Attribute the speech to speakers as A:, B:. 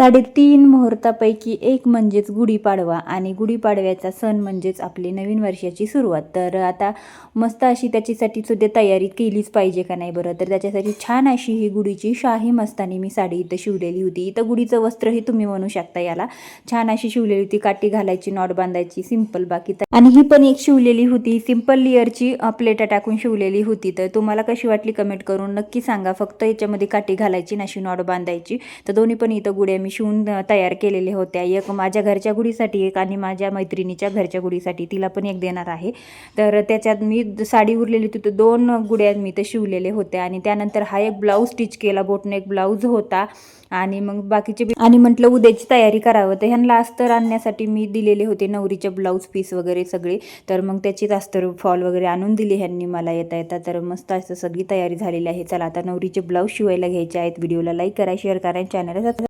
A: 3.5 मुहूर्तापैकी एक म्हणजेच गुढीपाडवा आणि गुढीपाडव्याचा सण म्हणजेच आपली नवीन वर्षाची सुरुवात। तर आता मस्त अशी त्याच्यासाठी सुद्धा तयारी केलीच पाहिजे का नाही बरं। तर त्याच्यासाठी छान अशी ही गुढीची शाही मस्तानी मी साडी इथं शिवलेली होती। इथं गुढीचं वस्त्रही तुम्ही म्हणू शकता याला, छान अशी शिवलेली होती, काठी घालायची, नॉट बांधायची, सिंपल बाकी। आणि ही पण एक शिवलेली होती, सिंपल लेअरची प्लेटा टाकून शिवलेली होती। तर तुम्हाला कशी वाटली कमेंट करून नक्की सांगा। फक्त याच्यामध्ये काठी घालायची, नशी नॉट बांधायची। तर दोन्ही पण इथं गुढ्या मी शिवून तयार केलेल्या होत्या, एक माझ्या घरच्या गुढीसाठी, एक आणि माझ्या मैत्रिणीच्या घरच्या गुढीसाठी, तिला पण एक देणार आहे। तर त्याच्यात मी साडी उरलेली होती, तर 2 गुढ्या मी तर शिवलेल्या होत्या। आणि त्यानंतर हा एक ब्लाऊज स्टिच केला, बोटनेक ब्लाऊज होता। आणि मग बाकीचे आणि म्हटलं उद्याची तयारी करावं, तर ह्यांना अस्तर आणण्यासाठी मी दिलेले होते नवरीचे ब्लाऊज पीस वगैरे सगळे। तर मग त्याचीच अस्तर फॉल वगैरे आणून दिले ह्यांनी मला येता येता। तर मस्त असं सगळी तयारी झालेली आहे। चला आता नवरीचे ब्लाऊज शिवायला घ्यायचे आहेत। व्हिडिओला लाईक करा, शेअर करा, चॅनलला